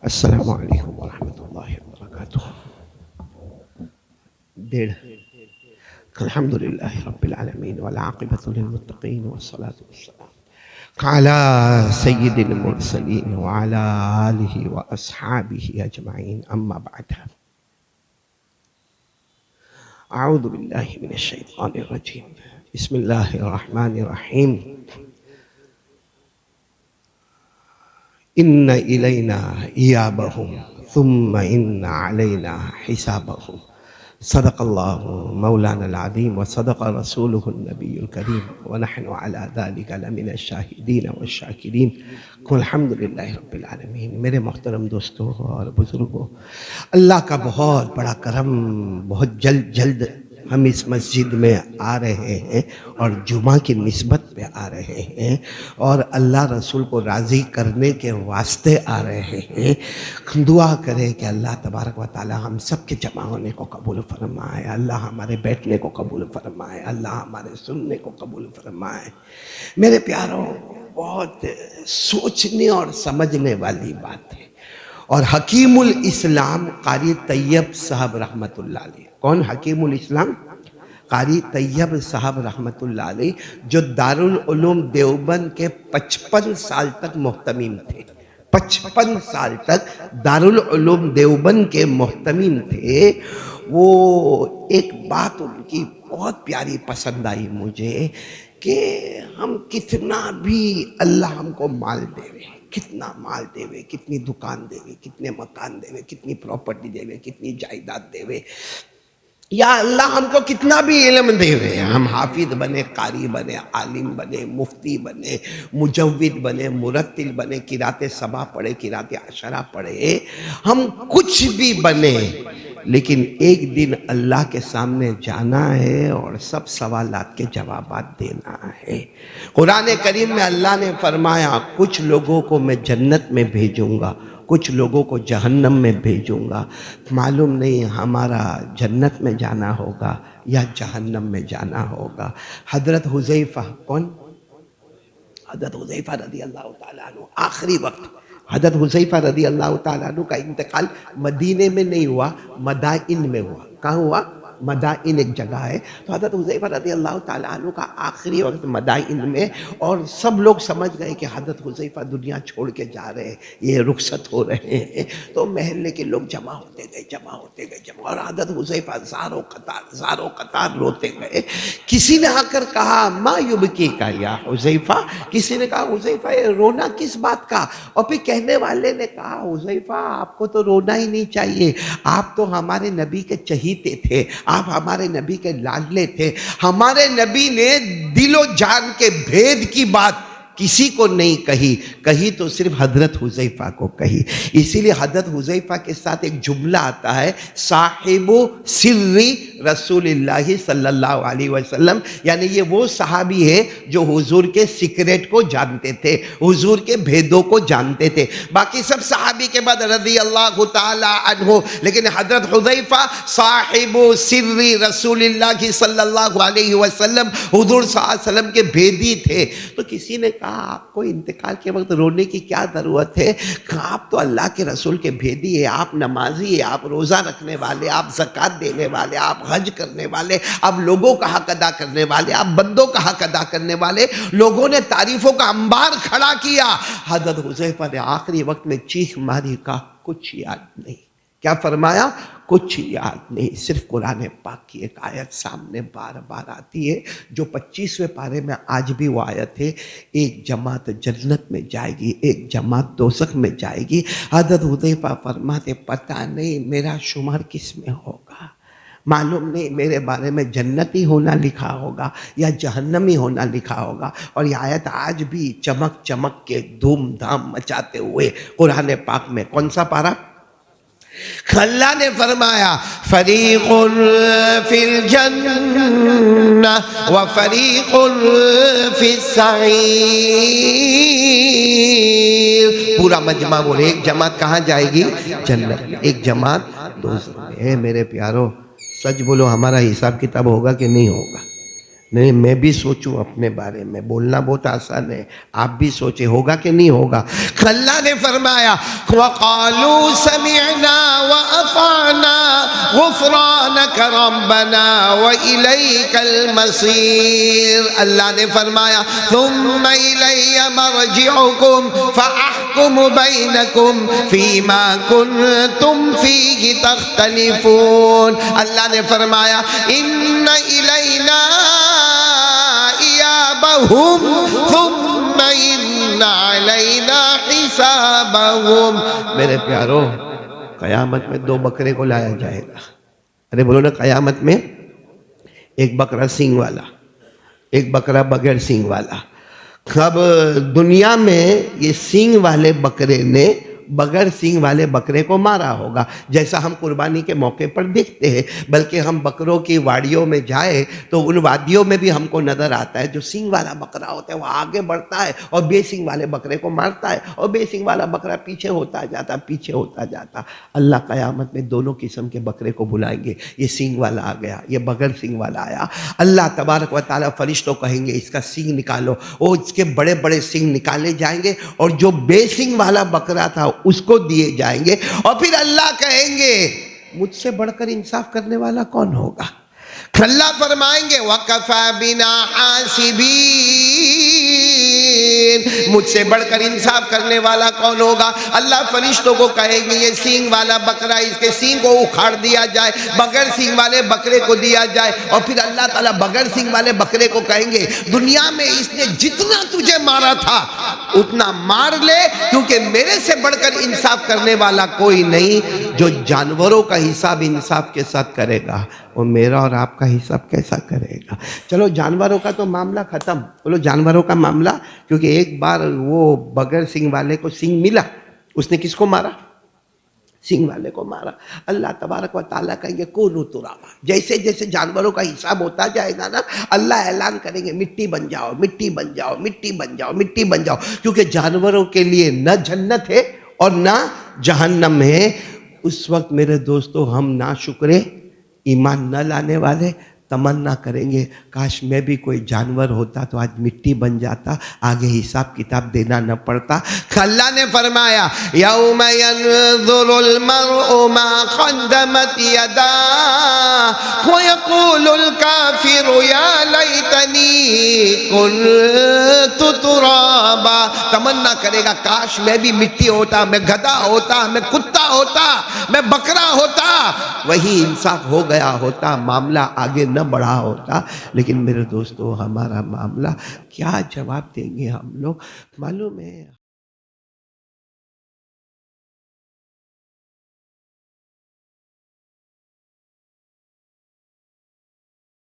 السلام علیکم ورحمۃ اللہ وبرکاتہ۔ ڈیڑھ الحمد للہ رب العالمین والعاقبۃ للمتقین والصلاة والسلام علی سید المرسلین وعلی آلہ واصحابہ اجمعین، اما بعد۔ اعوذ باللہ من الشیطان الرجیم، بسم اللہ الرحمن الرحیم۔ ان الینا ایابہم ثم ان علینا حسابہم۔ صدق اللہ مولانا العظیم وصدق رسولہ النبی الکریم ونحن علی ذلک لمن الشاہدین والشاکرین۔ الحمد للہ رب العالمین۔ میرے محترم دوستوں اور بزرگوں، اللہ کا بہت بڑا کرم، بہت جلد ہم اس مسجد میں آ رہے ہیں اور جمعہ کی نسبت پہ آ رہے ہیں اور اللہ رسول کو راضی کرنے کے واسطے آ رہے ہیں۔ دعا کریں کہ اللہ تبارک و تعالی ہم سب کے جمع ہونے کو قبول فرمائے، اللہ ہمارے بیٹھنے کو قبول فرمائے، اللہ ہمارے سننے کو قبول فرمائے۔ میرے پیاروں، بہت سوچنے اور سمجھنے والی بات ہے، اور حکیم الاسلام قاری طیب صاحب رحمۃ اللہ علیہ۔ کون حکیم الاسلام؟ قاری طیب صاحب رحمۃ اللہ علیہ، جو دارالعلوم دیوبند کے 55 سال تک محتمیم تھے۔ 55 سال تک دارالعلوم دیوبند کے محتمیم تھے۔ وہ ایک بات ان کی بہت پیاری پسند آئی مجھے کہ ہم کتنا بھی اللہ ہم کو مال دے رہے ہیں، کتنا مال دے وے، کتنی دکان دے وے، کتنے مکان دے وے، کتنی پراپرٹی دے وے، کتنی جائیداد دے وے، یا اللہ ہم کو کتنا بھی علم دے وے، ہم حافظ بنے، قاری بنے، عالم بنے، مفتی بنے، مجود بنے، مرتل بنے، قرات سبع پڑھے، قرات عشرہ پڑھے، ہم کچھ بھی بنے، لیکن ایک دن اللہ کے سامنے جانا ہے اور سب سوالات کے جوابات دینا ہے۔ قرآن کریم میں اللہ نے فرمایا کچھ لوگوں کو میں جنت میں بھیجوں گا، کچھ لوگوں کو جہنم میں بھیجوں گا۔ معلوم نہیں ہمارا جنت میں جانا ہوگا یا جہنم میں جانا ہوگا۔ حضرت حذیفہ، کون؟ حضرت حذیفہ رضی اللہ تعالیٰ عنہ، آخری وقت حضرت حذیفہ رضی اللہ تعالیٰ عنہ کا انتقال مدینے میں نہیں ہوا، مدائن میں ہوا۔ کہاں ہوا؟ مدائن ایک جگہ ہے۔ تو حضرت حذیفہ رضی اللہ تعالیٰ عنہ کا آخری وقت مدائن میں، اور سب لوگ سمجھ گئے کہ حضرت حذیفہ دنیا چھوڑ کے جا رہے ہیں، یہ رخصت ہو رہے ہیں، تو محلے کے لوگ جمع ہوتے گئے، اور حضرت حذیفہ زاروں قطار روتے گئے۔ کسی نے آ کر کہا ما یبکی کا یا حذیفہ، کسی نے کہا حذیفہ یہ رونا کس بات کا؟ اور پھر کہنے والے نے کہا حذیفہ آپ کو تو رونا ہی نہیں چاہیے، آپ تو ہمارے نبی کے چہیتے تھے، آپ ہمارے نبی کے لاڈلے تھے، ہمارے نبی نے دل و جان کے بھید کی بات کسی کو نہیں کہی تو صرف حضرت حذیفہ کو کہی۔ اسی لیے حضرت حذیفہ کے ساتھ ایک جملہ آتا ہے، صاحب سر رسول اللہ صلی اللہ علیہ وسلم، یعنی یہ وہ صحابی ہے جو حضور کے سیکریٹ کو جانتے تھے، حضور کے بھیدوں کو جانتے تھے۔ باقی سب صحابی کے بعد رضی اللہ تعالی عنہ، لیکن حضرت حذیفہ صاحب سر رسول اللہ صلی اللہ علیہ وسلم، حضور صلی اللہ علیہ وسلم کے بھیدی تھے۔ تو کسی نے کہا آپ کو انتقال کے وقت رونے کی کیا ضرورت ہے؟ آپ تو اللہ کے رسول کے بھیدی ہے، آپ نمازی ہے، آپ روزہ رکھنے والے، آپ زکوٰۃ دینے والے، آپ حج کرنے والے، آپ لوگوں کا حق ادا کرنے والے، آپ بندوں کا حق ادا کرنے والے۔ لوگوں نے تعریفوں کا انبار کھڑا کیا۔ حضرت حذیفہ نے آخری وقت میں چیخ ماری، کہا کچھ یاد نہیں۔ کیا فرمایا؟ کچھ یاد نہیں۔ صرف قرآن پاک کی ایک آیت سامنے بار بار آتی ہے، جو 25ویں پارے میں آج بھی وہ آیت ہے، ایک جماعت جنت میں جائے گی، ایک جماعت دوزخ میں جائے گی۔ حضرت حذیفہ فرماتے پتہ نہیں میرا شمار کس میں ہوگا، معلوم نہیں میرے بارے میں جنتی ہونا لکھا ہوگا یا جہنمی ہونا لکھا ہوگا۔ اور یہ آیت آج بھی چمک چمک کے دھوم دھام مچاتے ہوئے قرآن پاک میں، کون سا پارہ؟ اللہ نے فرمایا فریق فی الجنہ وفریق فی السعیر۔ پورا مجمع بولے ایک جماعت کہاں جائے گی؟ جنت میں، ایک جماعت دوزخ میں۔ اے میرے پیارو، سچ بولو ہمارا حساب کتاب ہوگا کہ نہیں ہوگا؟ نہیں میں بھی سوچوں اپنے بارے میں، بولنا بہت آسان ہے، آپ بھی سوچیں ہوگا کہ نہیں ہوگا۔ اللہ نے فرمایا وَقَالُوا سَمِعْنَا وَأَطَعْنَا غُفْرَانَكَ رَبَّنَا وَإِلَيْكَ الْمَصِيرُ۔ اللہ نے فرمایا ثُمَّ إِلَيَّ مَرْجِعُكُمْ فَأَحْكُمُ بَيْنَكُمْ فِيمَا كُنتُمْ فِيهِ تَخْتَلِفُونَ۔ اللہ نے فرمایا إِنَّ إِلَيْنَا إِيَابَهُمْ ثُمَّ إِنَّ عَلَيْنَا حِسَابَهُمْ۔ میرے پیارو، قیامت میں دو بکرے کو لایا جائے گا۔ ارے بولو نا، قیامت میں ایک بکرا سینگ والا، ایک بکرا بغیر سینگ والا۔ اب دنیا میں یہ سینگ والے بکرے نے بغیر سینگ والے بکرے کو مارا ہوگا، جیسا ہم قربانی کے موقع پر دیکھتے ہیں۔ بلکہ ہم بکروں کی واڑیوں میں جائیں تو ان وادیوں میں بھی ہم کو نظر آتا ہے جو سینگ والا بکرا ہوتا ہے وہ آگے بڑھتا ہے اور بے سینگ والے بکرے کو مارتا ہے، اور بے سینگ والا بکرا پیچھے ہوتا جاتا، پیچھے ہوتا جاتا۔ اللہ قیامت میں دونوں قسم کے بکرے کو بلائیں گے، یہ سینگ والا آ گیا، یہ بغیر سینگ والا آیا۔ اللہ تبارک و تعالیٰ فرشتوں کہیں گے اس کا سینگ نکالو، اور اس کے بڑے بڑے سینگ نکالے جائیں گے، اور جو بے سینگ والا بکرا تھا اس کو دیے جائیں گے، اور پھر اللہ کہیں گے مجھ سے بڑھ کر انصاف کرنے والا کون ہوگا؟ اللہ فرمائیں گے وَكَفَى بِنَا حَاسِبِينَ، مجھ سے بڑھ کر انصاف کرنے والا کون ہوگا؟ اللہ فرشتوں کو کہیں گے یہ سینگ والا بکرا، اس کے سینگ کو اکھاڑ دیا جائے، بغیر سینگ والے بکرے کو دیا جائے، اور پھر اللہ تعالیٰ بغیر سینگ والے بکرے کو کہیں گے دنیا میں اس نے جتنا تجھے مارا تھا اتنا مار لے، کیونکہ میرے سے بڑھ کر انصاف کرنے والا کوئی نہیں۔ جو جانوروں کا حساب انصاف کے ساتھ کرے گا وہ میرا اور آپ کا حساب کیسا کرے گا؟ چلو جانوروں کا تو معاملہ ختم، بولو جانوروں کا معاملہ، کیونکہ ایک بار وہ بغیر سینگ والے کو سینگ ملا، اس نے کس کو مارا؟ سینگ والے کو مارا۔ اللہ تبارک و تعالیٰ کہیں گے کونوا ترابا، جیسے جیسے جانوروں کا حساب ہوتا جائے گا نا، اللہ اعلان کریں گے مٹی بن جاؤ، مٹی بن جاؤ، مٹی بن جاؤ، مٹی بن جاؤ، کیونکہ جانوروں کے لیے نہ جنت ہے اور نہ جہنم ہے۔ اس وقت میرے دوستو ہم ناشکرے ایمان نہ لانے والے تمنا کریں گے کاش میں بھی کوئی جانور ہوتا تو آج مٹی بن جاتا، آگے حساب کتاب دینا نہ پڑتا۔ اللہ نے فرمایا یوم ینظر المرء ما قدمت یداہ ویقول الکافر یا لیتنی کنت ترابا، تمنا کرے گا کاش میں بھی مٹی ہوتا، میں گدھا ہوتا، میں کتا ہوتا، میں بکرا ہوتا، وہی انصاف ہو گیا ہوتا، معاملہ آگے نہ بڑھا ہوتا۔ لیکن میرے دوستو ہمارا معاملہ کیا جواب دیں گے ہم لوگ؟ معلوم ہے